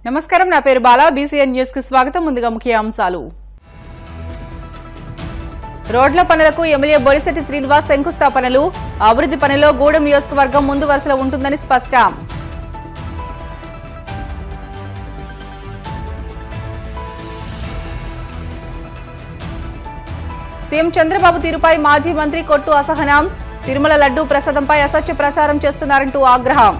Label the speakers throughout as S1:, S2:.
S1: నమస్కారం, నా పేరు బాలా. బీసీఎన్ న్యూస్ కి స్వాగతం. ముందుగా ముఖ్య అంశాలు. రోడ్ల పనులకు ఎమ్మెల్యే బొలిశెట్టి శ్రీనివాస్ శంకుస్థాపనలు. అభివృద్ధి పనిలో గూడెం నియోజకవర్గం ముందు వరుసలో ఉంటుందని స్పష్టం. సీఎం చంద్రబాబు తీరుపై మాజీ మంత్రి కొట్టు అసహనం. తిరుమల లడ్డూ ప్రసాదంపై అసత్య ప్రచారం చేస్తున్నారంటూ ఆగ్రహం.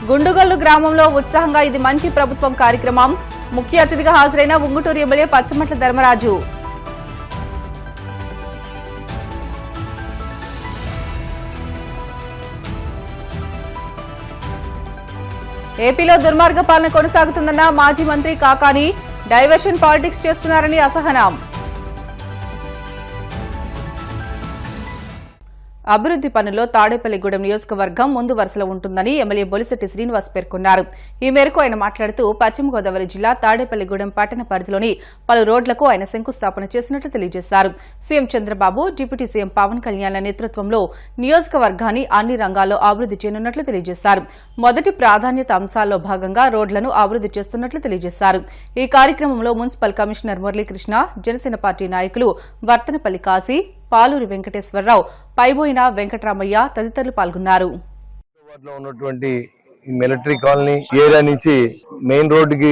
S1: గుండుగల్లు గ్రామంలో ఉత్సాహంగా ఇది మంచి ప్రభుత్వం కార్యక్రమం. ముఖ్య అతిథిగా హాజరైన ఉంగుటూరు ఎమ్మెల్యే పచ్చమట్ల ధర్మరాజు. ఏపీలో దుర్మార్గ పాలన కొనసాగుతుందన్న మాజీ మంత్రి కాకాని. డైవర్షన్ పాలిటిక్స్ చేస్తున్నారని అసహనం. అభివృద్ధి పనుల్లో తాడేపల్లిగూడెం నియోజకవర్గం ముందు వరుసలో ఉంటుందని ఎమ్మెల్యే బొలిశెట్టి శ్రీనివాస్ పేర్కొన్నారు. ఈ మేరకు ఆయన మాట్లాడుతూ పశ్చిమ గోదావరి జిల్లా తాడేపల్లిగూడెం పట్టణ పరిధిలోని పలు రోడ్లకు ఆయన శంకుస్థాపన చేసినట్లు తెలియజేశారు. CM Chandrababu, deputy CM Pawan కళ్యాణ్ల నేతృత్వంలో నియోజకవర్గాన్ని అన్ని రంగాల్లో అభివృద్ధి చేయనున్నట్లు తెలియజేశారు. మొదటి ప్రాధాన్యత అంశాల్లో భాగంగా రోడ్లను అభివృద్ధి చేస్తున్నట్లు తెలియజేశారు. ఈ కార్యక్రమంలో municipal commissioner Muralikrishna, Janasena party నాయకులు వర్తనపల్లి కాశీ, పాలూరి వెంకటేశ్వరరావు, పైబోయిన వెంకటరామయ్య తదితరులు పాల్గొన్నారు.
S2: ఉన్నటువంటి మిలిటరీ కాలనీ ఏరియా నుంచి మెయిన్ రోడ్డుకి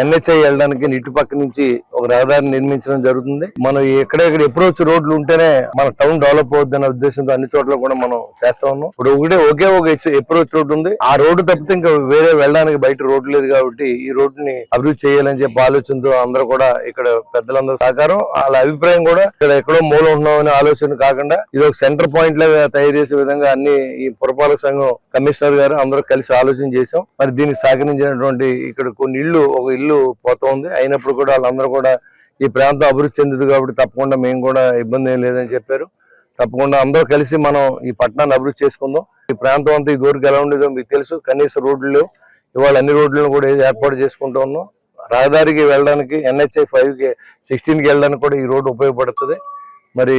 S2: ఎన్హెచ్ఐ వెళ్ళడానికి ఇటు పక్క నుంచి ఒక రహదారిని నిర్మించడం జరుగుతుంది. మనం ఎక్కడెక్కడ అప్రోచ్ రోడ్లు ఉంటేనే మన టౌన్ డెవలప్ అవుద్ది అనే ఉద్దేశంతో అన్ని చోట్ల కూడా మనం చేస్తా ఉన్నాం. ఇప్పుడు ఒకే ఒక అప్రోచ్ రోడ్డు ఉంది. ఆ రోడ్డు తప్పితే ఇంకా వేరే వెళ్ళడానికి బయట రోడ్డు లేదు కాబట్టి ఈ రోడ్డుని అభివృద్ధి చేయాలని చెప్పి ఆలోచనతో అందరూ కూడా ఇక్కడ పెద్దలందరూ సహకారం, వాళ్ళ అభిప్రాయం కూడా ఇక్కడ ఎక్కడో మూల ఉంటున్నాం అనే ఆలోచన కాకుండా ఇది ఒక సెంటర్ పాయింట్ లాగా తయారు చేసే విధంగా అన్ని ఈ పురపాలక సంఘం కమిషనర్ గారు అందరూ కలిసి ఆలోచన చేశాం. మరి దీనికి సహకరించినటువంటి ఇక్కడ కొన్ని ఒక ఇల్లు పోతా ఉంది. అయినప్పుడు కూడా వాళ్ళందరూ కూడా ఈ ప్రాంతం అభివృద్ధి చెందుతుంది కాబట్టి తప్పకుండా మేము కూడా ఇబ్బంది ఏం లేదని చెప్పారు. తప్పకుండా అందరూ కలిసి మనం ఈ పట్టణాన్ని అభివృద్ధి చేసుకుందాం. ఈ ప్రాంతం అంతా ఇదివరకు ఎలా ఉండేదో మీకు తెలుసు. కనీస రోడ్లు ఇవాళ అన్ని రోడ్లను కూడా ఏర్పాటు చేసుకుంటూ ఉన్నాం. రహదారికి వెళ్ళడానికి NHI 5కి 16కి వెళ్ళడానికి కూడా ఈ రోడ్డు ఉపయోగపడుతుంది. మరి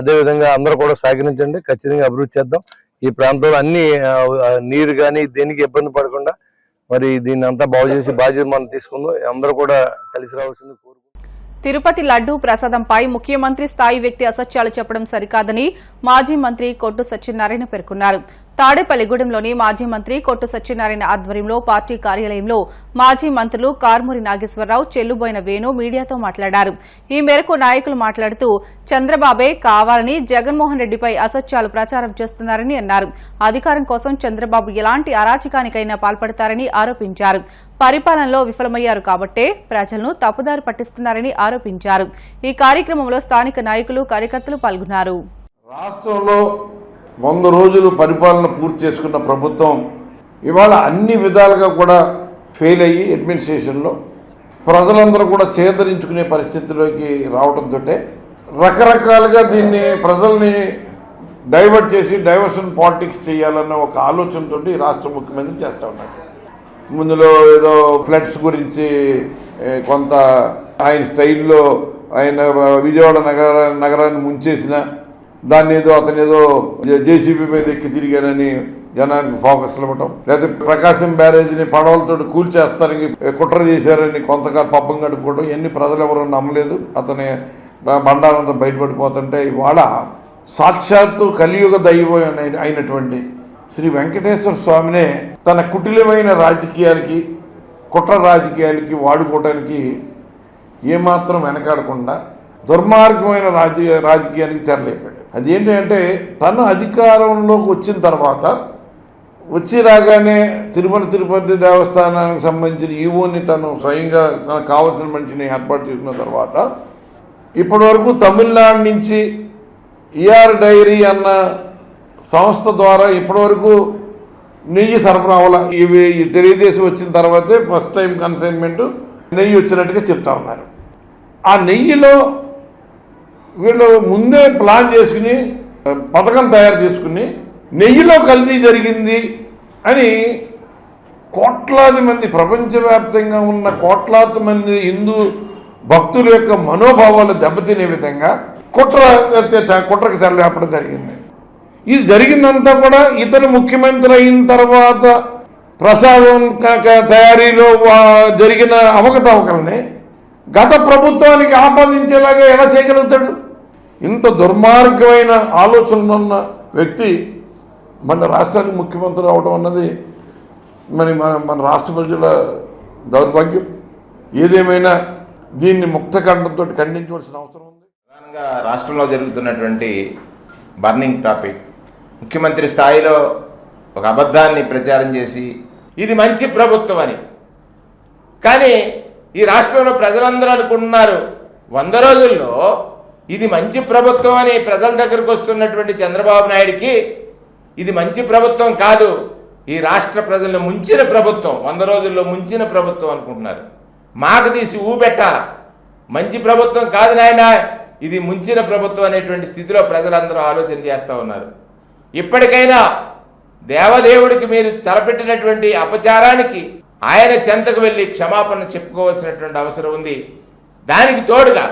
S2: అదే విధంగా అందరూ కూడా సహకరించండి. ఖచ్చితంగా అభివృద్ధి చేద్దాం. ఈ ప్రాంతంలో అన్ని నీరు కానీ దేనికి ఇబ్బంది పడకుండా మరి దీన్ని అంతా బాగు చేసి బాధ్యత మనం తీసుకుందాం. అందరూ కూడా కలిసి రావాల్సింది కోరుకుంటున్నాం.
S1: తిరుపతి లడ్డూ ప్రసాదంపై ముఖ్యమంత్రి స్థాయి వ్యక్తి అసత్యాలు చెప్పడం సరికాదని మాజీ మంత్రి కొట్టు సత్యనారాయణ పేర్కొన్నారు. తాడేపల్లిగూడెంలోని మాజీ మంత్రి కొట్టు సత్యనారాయణ ఆధ్వర్యంలో పార్టీ కార్యాలయంలో మాజీ మంత్రులు కార్మూరి నాగేశ్వరరావు, చెల్లుబోయిన వేణు మీడియాతో మాట్లాడారు. ఈ మేరకు నాయకులు మాట్లాడుతూ చంద్రబాబే కావాలని జగన్మోహన్ రెడ్డిపై అసత్యాలు ప్రచారం చేస్తున్నారని అన్నారు. అధికారం కోసం చంద్రబాబు ఎలాంటి అరాచకానికైనా పాల్పడతారని ఆరోపించారు. పరిపాలనలో విఫలమయ్యారు కాబట్టే ప్రజలను తప్పుదారి పట్టిస్తున్నారని ఆరోపించారు. ఈ కార్యక్రమంలో స్థానిక నాయకులు, కార్యకర్తలు పాల్గొన్నారు.
S3: రాష్ట్రంలో 100 రోజులు పరిపాలన పూర్తి చేసుకున్న ప్రభుత్వం ఇవాళ అన్ని విధాలుగా కూడా ఫెయిల్ అయ్యి అడ్మినిస్ట్రేషన్లో ప్రజలందరూ కూడా చేదరించుకునే పరిస్థితిలోకి రావడంతో రకరకాలుగా దీన్ని ప్రజల్ని డైవర్ట్ చేసి డైవర్షన్ పాలిటిక్స్ చేయాలన్న ఒక ఆలోచనతో రాష్ట్ర ముఖ్యమంత్రి చేస్తూ ఉన్నారు. ముందులో ఏదో ఫ్లడ్స్ గురించి కొంత ఆయన స్టైల్లో ఆయన విజయవాడ నగరాన్ని ముంచేసిన దాన్ని అతనేదో JCB మీద ఎక్కి తిరిగానని జనానికి ఫోకస్ ఇవ్వటం, లేకపోతే ప్రకాశం బ్యారేజ్ని పడవలతో కూల్చేస్తారని కుట్ర చేశారని కొంతకాలం పబ్బం గడుపుకోవడం, ఇవన్నీ ప్రజలు ఎవరు నమ్మలేదు. అతని బండారంతా బయటపడిపోతుంటే ఇవాళ సాక్షాత్తు కలియుగ దైవం అయినటువంటి శ్రీ వెంకటేశ్వర స్వామినే తన కుటిలమైన రాజకీయాలకి, కుట్ర రాజకీయాలకి వాడుకోవడానికి ఏమాత్రం వెనకాడకుండా దుర్మార్గమైన రాజకీయానికి తెరలేపాడు. అదేంటంటే తన అధికారంలోకి వచ్చిన తర్వాత రాగానే తిరుపతి దేవస్థానానికి సంబంధించిన ఈవోని తను స్వయంగా తనకు కావాల్సిన మనిషిని ఏర్పాటు చేసుకున్న తర్వాత ఇప్పటి వరకు తమిళనాడు నుంచి ER డైరీ అన్న సంస్థ ద్వారా ఇప్పటివరకు నెయ్యి సరఫరా అవ్వాలి. ఇవి తెలుగుదేశం వచ్చిన తర్వాతే ఫస్ట్ టైం కన్సైన్మెంట్ నెయ్యి వచ్చినట్టుగా చెప్తా ఉన్నారు. ఆ నెయ్యిలో వీళ్ళు ముందే ప్లాన్ చేసుకుని పథకం తయారు చేసుకుని నెయ్యిలో కల్తీ జరిగింది అని కోట్లాది మంది, ప్రపంచవ్యాప్తంగా ఉన్న కోట్లాది మంది హిందూ భక్తుల యొక్క మనోభావాలు దెబ్బతినే విధంగా కుట్రకు తెరలేపడం జరిగింది. ఇది జరిగిందంతా కూడా ఇతను ముఖ్యమంత్రి అయిన తర్వాత ప్రసాదం తయారీలో జరిగిన అవకతవకల్ని గత ప్రభుత్వానికి ఆపాదించేలాగా ఎలా చేయగలుగుతాడు? ఇంత దుర్మార్గమైన ఆలోచనలున్న వ్యక్తి మన రాష్ట్రానికి ముఖ్యమంత్రి అవడం అన్నది మరి మన రాష్ట్ర ప్రజల దౌర్భాగ్యం. ఏదేమైనా దీన్ని ముక్తకంఠంతో ఖండించవలసిన అవసరం ఉంది.
S4: ప్రధానంగా రాష్ట్రంలో జరుగుతున్నటువంటి బర్నింగ్ టాపిక్, ముఖ్యమంత్రి స్థాయిలో ఒక అబద్ధాన్ని ప్రచారం చేసి ఇది మంచి ప్రభుత్వం అని. కానీ ఈ రాష్ట్రంలో ప్రజలందరూ అనుకుంటున్నారు 100 రోజుల్లో ఇది మంచి ప్రభుత్వం అని ప్రజల దగ్గరకు వస్తున్నటువంటి చంద్రబాబు నాయుడికి ఇది మంచి ప్రభుత్వం కాదు, ఈ రాష్ట్ర ప్రజలను ముంచిన ప్రభుత్వం, 100 రోజుల్లో ముంచిన ప్రభుత్వం అనుకుంటున్నారు. మాకు తీసి ఊబెట్టాల, మంచి ప్రభుత్వం కాదు నాయన, ఇది ముంచిన ప్రభుత్వం అనేటువంటి స్థితిలో ప్రజలందరూ ఆలోచన చేస్తూ ఉన్నారు. ఇప్పటికైనా దేవదేవుడికి మీరు తలపెట్టినటువంటి అపచారానికి ఆయన చెంతకు వెళ్ళి క్షమాపణ చెప్పుకోవాల్సినటువంటి అవసరం ఉంది. దానికి తోడుగా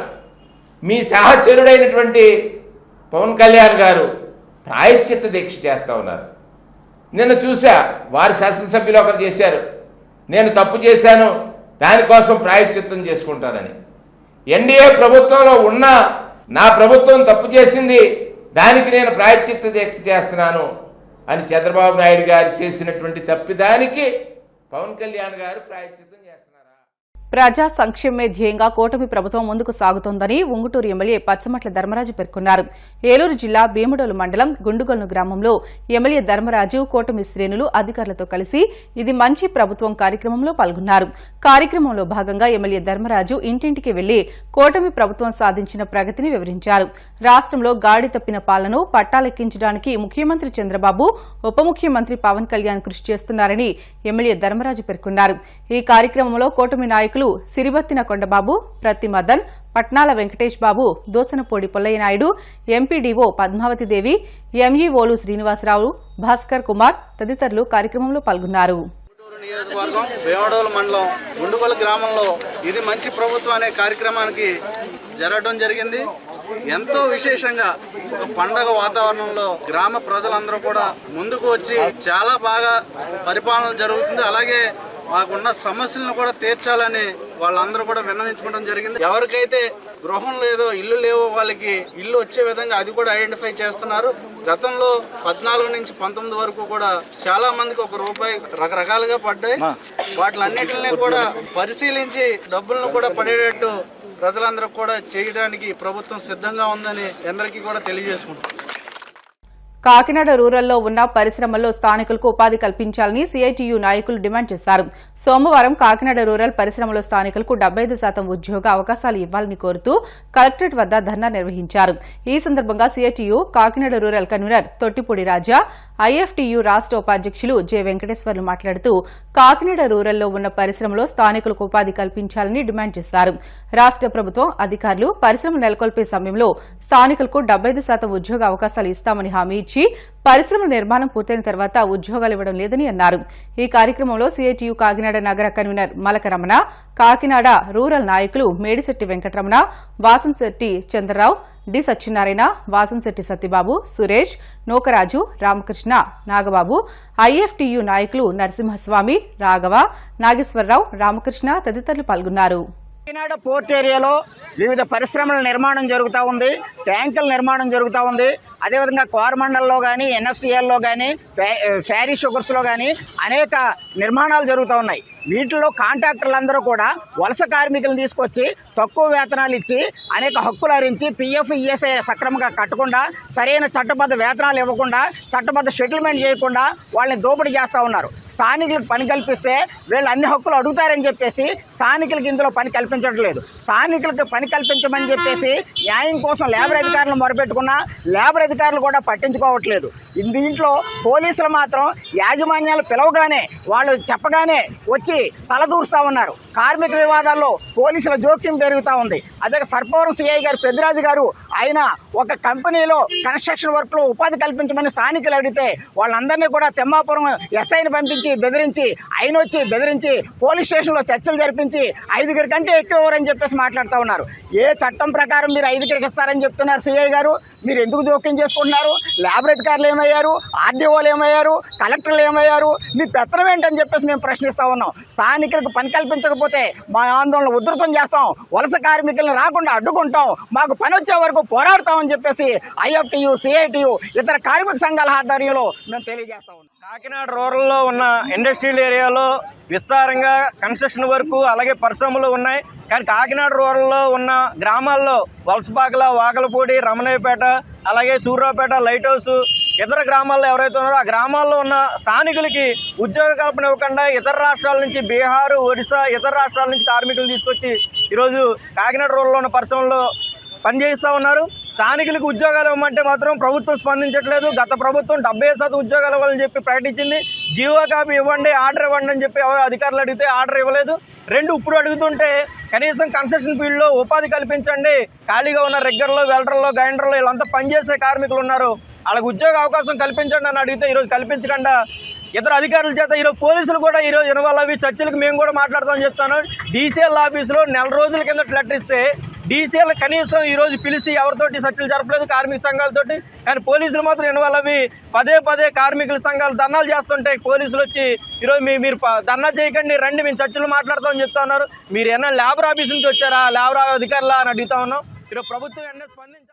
S4: మీ సహచరుడైనటువంటి పవన్ కళ్యాణ్ గారు ప్రాయశ్చిత్త దీక్ష చేస్తూ ఉన్నారు. నిన్న చూసా, వారి శాసనసభ్యులు ఒకరు చేశారు, నేను తప్పు చేశాను దానికోసం ప్రాయశ్చిత్తం చేసుకుంటానని. ఎన్డీఏ ప్రభుత్వంలో ఉన్నా నా ప్రభుత్వం తప్పు చేసింది, దానికి నేను ప్రాయశ్చిత్త దీక్ష చేస్తున్నాను అని చంద్రబాబు నాయుడు గారు చేసినటువంటి తప్పిదానికి పవన్ కళ్యాణ్ గారు ప్రాయశ్చిత్తం చేస్తున్నారా?
S1: ప్రజా సంక్షేమే ధ్యేయంగా కూటమి ప్రభుత్వం ముందుకు సాగుతోందని ఉంగుటూరు ఎమ్మెల్యే పచ్చమట్ల ధర్మరాజు పేర్కొన్నారు. ఏలూరు జిల్లా భీముడోలు మండలం గుండుగొల్ను గ్రామంలో ఎమ్మెల్యే ధర్మరాజు కూటమి శ్రేణులు అధికారులతో కలిసి ఇది మంచి ప్రభుత్వం కార్యక్రమంలో పాల్గొన్నారు. కార్యక్రమంలో భాగంగా ఎమ్మెల్యే ధర్మరాజు ఇంటింటికి వెళ్లి కూటమి ప్రభుత్వం సాధించిన ప్రగతిని వివరించారు. రాష్ట్రంలో గాడి తప్పిన పాలనను పట్టాలెక్కించడానికి ముఖ్యమంత్రి చంద్రబాబు, ఉప ముఖ్యమంత్రి పవన్ కళ్యాణ్ కృషి చేస్తున్నారని ఎమ్మెల్యే ధర్మరాజు పేర్కొన్నారు. ఈ కార్యక్రమంలో కూటమి నాయకులు సిరిబత్తిన కొండబాబు, ప్రత్తి మదన్, పట్నాల వెంకటేష్ బాబు, దోసనపూడి పొల్లయ్య నాయుడు, ఎంపీడీఓ పద్మావతిదేవి, ఎంఈఓలు శ్రీనివాసరావు, భాస్కర్ కుమార్ తదితరులు కార్యక్రమంలో పాల్గొన్నారు.
S5: నియోజకవర్గం భీమడోలు మండలం గుండుగొల గ్రామంలో ఇది మంచి ప్రభుత్వం అనే కార్యక్రమానికి జరగడం జరిగింది. ఎంతో విశేషంగా ఒక పండగ వాతావరణంలో గ్రామ ప్రజలందరూ కూడా ముందుకు వచ్చి చాలా బాగా పరిపాలన జరుగుతుంది. అలాగే మాకున్న సమస్యలను కూడా తీర్చాలని వాళ్ళందరూ కూడా విన్నవించుకోవడం జరిగింది. ఎవరికైతే గృహం లేదో, ఇల్లు లేవో వాళ్ళకి ఇల్లు వచ్చే విధంగా అది కూడా ఐడెంటిఫై చేస్తున్నారు. గతంలో 14 నుంచి 19 వరకు కూడా చాలా మందికి ₹1 రకరకాలుగా పడ్డాయి. వాటిలన్నిటిని కూడా పరిశీలించి డబ్బులను కూడా పడేటట్టు ప్రజలందరూ కూడా చేయడానికి ప్రభుత్వం సిద్ధంగా ఉందని అందరికీ కూడా తెలియజేసుకుంటాం.
S1: కాకినాడ రూరల్లో ఉన్న పరిశ్రమల్లో స్థానికులకు ఉపాధి కల్పించాలని సిఐటియు నాయకులు డిమాండ్ చేశారు. సోమవారం కాకినాడ రూరల్ పరిశ్రమలో స్థానికులకు 75% ఉద్యోగ అవకాశాలు ఇవ్వాలని కోరుతూ కలెక్టరేట్ వద్ద ధర్నా నిర్వహించారు. ఈ సందర్భంగా సిఐటియు కాకినాడ రూరల్ కన్వీనర్ తొట్టిపూడి రాజా, ఐఎఫ్టియు రాష్ట్ర ఉపాధ్యక్షులు జె వెంకటేశ్వర్లు మాట్లాడుతూ కాకినాడ రూరల్లో ఉన్న పరిశ్రమలో స్థానికులకు ఉపాధి కల్పించాలని డిమాండ్ చేశారు. రాష్ట్ర ప్రభుత్వం అధికారులు పరిశ్రమ నెలకొల్పే సమయంలో స్థానికులకు 75% ఉద్యోగ అవకాశాలు ఇస్తామని హామీ ఇచ్చి పరిశ్రమ నిర్మాణం పూర్తయిన తర్వాత ఉద్యోగాలు ఇవ్వడం లేదని అన్నారు. ఈ కార్యక్రమంలో సిఐటియు కాకినాడ నగర కన్వీనర్ మలక రమణ, కాకినాడ రూరల్ నాయకులు మేడిశెట్టి వెంకటరమణ, వాసంశెట్టి చంద్రరావు, డి సత్యనారాయణ, వాసంశెట్టి సత్యబాబు, సురేష్, నోకరాజు, రామకృష్ణ, నాగబాబు, ఐఎఫ్టియు నాయకులు నరసింహస్వామి, రాఘవ, నాగేశ్వరరావు, రామకృష్ణ తదితరులు పాల్గొన్నారు.
S6: కాకినాడ పోర్ట్ ఏరియాలో వివిధ పరిశ్రమల నిర్మాణం జరుగుతూ ఉంది, ట్యాంకుల నిర్మాణం జరుగుతూ ఉంది. అదేవిధంగా కోరమండల్లో కానీ, ఎన్ఎఫ్సిఎల్లో కానీ, ఫ్యారీ షుగర్స్లో కానీ అనేక నిర్మాణాలు జరుగుతూ ఉన్నాయి. వీటిల్లో కాంట్రాక్టర్లందరూ కూడా వలస కార్మికులను తీసుకొచ్చి తక్కువ వేతనాలు ఇచ్చి అనేక హక్కులు హరించి పిఎఫ్, ఈఎస్ఐ సక్రమంగా కట్టకుండా, సరైన చట్టబద్ధ వేతనాలు ఇవ్వకుండా, చట్టబద్ధ సెటిల్మెంట్ చేయకుండా వాళ్ళని దోపిడీ చేస్తూ ఉన్నారు. స్థానికులకు పని కల్పిస్తే వీళ్ళు అన్ని హక్కులు అడుగుతారని చెప్పేసి స్థానికులకి ఇందులో పని కల్పించడం లేదు. స్థానికులకు పని కల్పించమని చెప్పేసి న్యాయం కోసం లేబర్ అధికారులను మొరపెట్టుకున్నా లేబర్ అధికారులు కూడా పట్టించుకోవట్లేదు. దీంట్లో పోలీసులు మాత్రం యాజమాన్యాలు పిలవగానే, వాళ్ళు చెప్పగానే వచ్చి వచ్చి తలదూరుస్తూ ఉన్నారు. కార్మిక వివాదాల్లో పోలీసుల జోక్యం పెరుగుతూ ఉంది. అదే సర్పవరం సిఐ గారు పెద్దిరాజు గారు ఆయన ఒక కంపెనీలో కన్స్ట్రక్షన్ వర్క్లో ఉపాధి కల్పించమని స్థానికులు అడిగితే వాళ్ళందరినీ కూడా తెమ్మాపురం ఎస్ఐని పంపించి బెదిరించి ఆయన వచ్చి బెదిరించి పోలీస్ స్టేషన్లో చర్చలు జరిపించి 5 కంటే ఎక్కువ ఎవరని చెప్పేసి మాట్లాడుతూ ఉన్నారు. ఏ చట్టం ప్రకారం మీరు 5 ఇస్తారని చెప్తున్నారు సిఐ గారు? మీరు ఎందుకు జోక్యం చేసుకుంటున్నారు? ల్యాబ్ అధికారులు ఏమయ్యారు? ఆర్డీఓలు ఏమయ్యారు? కలెక్టర్లు ఏమయ్యారు? మీ పెత్తనం ఏంటని చెప్పేసి మేము ప్రశ్నిస్తూ ఉన్నాం. స్థానికులకు పని కల్పించకపోతే మా ఆందోళన ఉధృతం చేస్తాం, వలస కార్మికులను రాకుండా అడ్డుకుంటాం, మాకు పని వచ్చే వరకు పోరాడతామని చెప్పేసి ఐఎఫ్టియు, సిఐటియు ఇతర కార్మిక సంఘాల ఆధ్వర్యంలో మేము తెలియజేస్తా ఉన్నాం.
S7: కాకినాడ రూరల్లో ఉన్న ఇండస్ట్రియల్ ఏరియాలో విస్తారంగా కన్స్ట్రక్షన్ వర్క్ అలాగే పరిశ్రమలు ఉన్నాయి. కానీ కాకినాడ రూరల్లో ఉన్న గ్రామాల్లో వలసపాకల, వాకలపూడి, రమణయ్యపేట, అలాగే సూర్యాపేట, లైట్ హౌస్ ఇతర గ్రామాల్లో ఎవరైతే ఉన్నారో ఆ గ్రామాల్లో ఉన్న స్థానికులకి ఉద్యోగ కల్పన ఇవ్వకుండా ఇతర రాష్ట్రాల నుంచి బీహార్, ఒడిశా ఇతర రాష్ట్రాల నుంచి కార్మికులు తీసుకొచ్చి ఈరోజు కాకినాడ రూరల్లో ఉన్న పరిశ్రమల్లో పనిచేస్తూ ఉన్నారు. స్థానికులకు ఉద్యోగాలు ఇవ్వమంటే మాత్రం ప్రభుత్వం స్పందించట్లేదు. గత ప్రభుత్వం 70% ఉద్యోగాలు ఇవ్వాలని చెప్పి ప్రకటించింది. జీవో కాపీ ఇవ్వండి, ఆర్డర్ ఇవ్వండి అని చెప్పి ఎవరు అధికారులు అడిగితే ఆర్డర్ ఇవ్వలేదు. ఇప్పుడు అడుగుతుంటే కనీసం కన్స్ట్రక్షన్ ఫీల్డ్లో ఉపాధి కల్పించండి, ఖాళీగా ఉన్న రెగ్గర్లో, వెల్డర్లో, గ్రైండర్లో వీళ్ళంతా పనిచేసే కార్మికులు ఉన్నారు, వాళ్ళకి ఉద్యోగ అవకాశం కల్పించండి అని అడిగితే ఈరోజు కల్పించకుండా ఇతర అధికారుల చేత ఈరోజు పోలీసులు కూడా ఈరోజు ఇన్వాల్వ్ అవి చర్చలకు మేము కూడా మాట్లాడతామని చెప్తాను. డీసీఎల్ ఆఫీసులో 4 రోజుల కింద లెటర్ ఇస్తే డీసీఎల్ కనీసం ఈరోజు పిలిచి ఎవరితోటి చర్చలు జరపలేదు కార్మిక సంఘాలతోటి. కానీ పోలీసులు మాత్రం ఇన్వాల్వ్ అవి పదే కార్మికుల సంఘాలు ధర్నాలు చేస్తుంటే పోలీసులు వచ్చి ఈరోజు మీరు ధర్నా చేయకండి, రండి మేము చర్చలు మాట్లాడతామని చెప్తా ఉన్నారు. మీరు ఏమన్నా లేబర్ ఆఫీస్ నుంచి వచ్చారా, లేబర్ అధికారులా అని అడుగుతా ఉన్నాం. ఈరోజు ప్రభుత్వం ఎన్నో స్పందించాలి.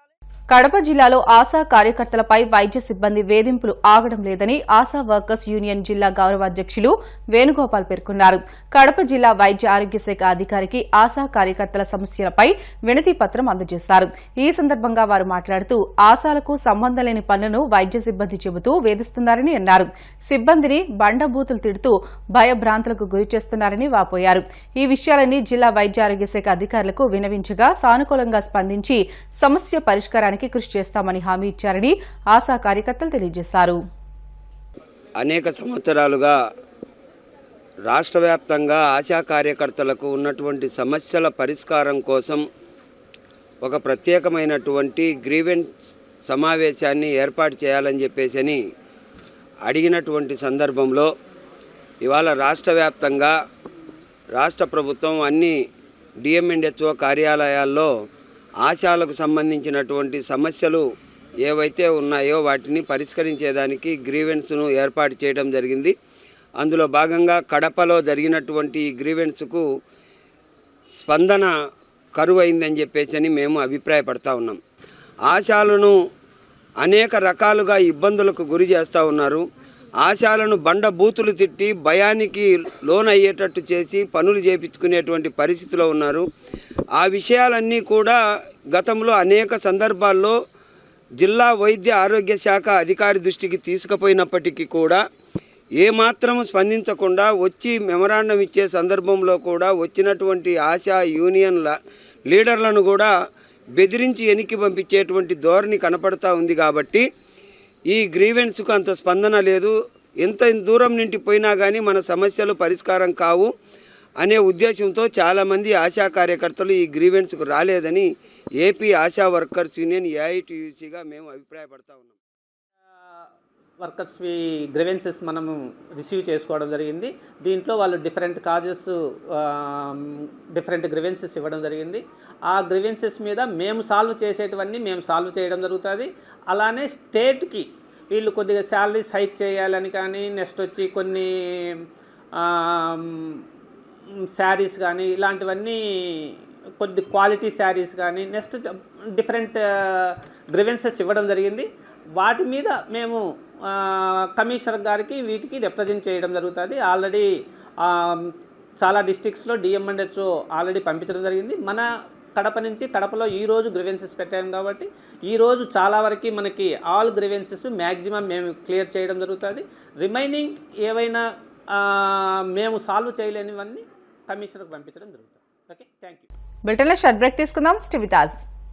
S1: కడప జిల్లాలో ఆశా కార్యకర్తలపై వైద్య సిబ్బంది వేధింపులు ఆగడం లేదని ఆశా వర్కర్స్ యూనియన్ జిల్లా గౌరవాధ్యక్షులు వేణుగోపాల్ పేర్కొన్నారు. కడప జిల్లా వైద్య ఆరోగ్య శాఖ అధికారికి ఆశా కార్యకర్తల సమస్యలపై వినతి పత్రం అందజేశారు. ఈ సందర్భంగా వారు మాట్లాడుతూ ఆశాలకు సంబంధం లేని పనులను వైద్య సిబ్బంది చెబుతూ వేధిస్తున్నారని అన్నారు. సిబ్బందిని బండబూతులు తిడుతూ భయభ్రాంతులకు గురి చేస్తున్నారని వాపోయారు. ఈ విషయాలన్నీ జిల్లా వైద్య ఆరోగ్య శాఖ అధికారులకు వినవించగా సానుకూలంగా స్పందించి సమస్య పరిష్కారానికి కృషి చేస్తామని హామీ ఇచ్చారని ఆశా కార్యకర్తలు తెలియజేశారు.
S8: అనేక సంవత్సరాలుగా రాష్ట్ర వ్యాప్తంగా ఆశా కార్యకర్తలకు ఉన్నటువంటి సమస్యల పరిష్కారం కోసం ఒక ప్రత్యేకమైనటువంటి గ్రీవెన్స్ సమావేశాన్ని ఏర్పాటు చేయాలని చెప్పేసి అడిగినటువంటి సందర్భంలో ఇవాళ రాష్ట్ర వ్యాప్తంగా రాష్ట్ర ప్రభుత్వం అన్ని డిఎంఎండ్హెచ్ఓ కార్యాలయాల్లో ఆశాలకు సంబంధించినటువంటి సమస్యలు ఏవైతే ఉన్నాయో వాటిని పరిష్కరించేదానికి గ్రీవెన్స్ను ఏర్పాటు చేయడం జరిగింది. అందులో భాగంగా కడపలో జరిగినటువంటి ఈ గ్రీవెన్స్కు స్పందన కరువైందని చెప్పేసి మేము అభిప్రాయపడతా ఉన్నాం. ఆశాలను అనేక రకాలుగా ఇబ్బందులకు గురి చేస్తూ ఉన్నారు. ఆశాలను బండ బూతులు తిట్టి భయానికి లోనయ్యేటట్టు చేసి పనులు చేపించుకునేటువంటి పరిస్థితిలో ఉన్నారు. ఆ విషయాలన్నీ కూడా గతంలో అనేక సందర్భాల్లో జిల్లా వైద్య ఆరోగ్య శాఖ అధికారి దృష్టికి తీసుకుపోయినప్పటికీ కూడా ఏమాత్రం స్పందించకుండా వచ్చి మెమరాండం ఇచ్చే సందర్భంలో కూడా వచ్చినటువంటి ఆశా యూనియన్ల లీడర్లను కూడా బెదిరించి వెనక్కి పంపించేటువంటి ధోరణి కనపడతా ఉంది. కాబట్టి ఈ గ్రీవెన్స్కు అంత స్పందన లేదు. ఎంత దూరం నుండి పోయినా కానీ మన సమస్యలు పరిష్కారం కావు అనే ఉద్దేశంతో చాలామంది ఆశా కార్యకర్తలు ఈ గ్రీవెన్స్కు రాలేదని ఏపీ ఆశా వర్కర్స్ యూనియన్ ఏఐటీయూసీగా మేము అభిప్రాయపడతా ఉన్నాం.
S9: వర్కర్స్ గ్రీవెన్సెస్ మనము రిసీవ్ చేసుకోవడం జరిగింది. దీంట్లో వాళ్ళు డిఫరెంట్ కాజెస్ డిఫరెంట్ గ్రీవెన్సెస్ ఇవ్వడం జరిగింది. ఆ గ్రీవెన్సెస్ మీద మేము సాల్వ్ చేసేటివన్నీ మేము సాల్వ్ చేయడం జరుగుతుంది. అలానే స్టేట్కి వీళ్ళు కొద్దిగా శాలరీస్ హైక్ చేయాలని కానీ నెక్స్ట్ వచ్చి కొన్ని శారీస్ కానీ ఇలాంటివన్నీ కొద్ది క్వాలిటీ శారీస్ కానీ నెక్స్ట్ డిఫరెంట్ గ్రీవెన్సెస్ ఇవ్వడం జరిగింది. వాటి మీద మేము కమిషనర్ గారికి వీటికి రిప్రజెంట్ చేయడం జరుగుతుంది. ఆల్రెడీ చాలా డిస్ట్రిక్ట్స్లో డిఎంఎండ్హెచ్ఓ ఆల్రెడీ పంపించడం జరిగింది. మన కడప నుంచి కడపలో ఈరోజు గ్రీవెన్సెస్ పెట్టాము కాబట్టి ఈరోజు చాలా వరకు మనకి ఆల్ గ్రీవెన్సెస్ మ్యాక్సిమం మేము క్లియర్ చేయడం జరుగుతుంది. రిమైనింగ్ ఏవైనా మేము సాల్వ్ చేయలేనివన్నీ కమిషనర్కి పంపించడం జరుగుతుంది. Okay, thank you.
S1: బులెటిన్లో షార్ట్ బ్రేక్ తీసుకుందాం. Stay with us.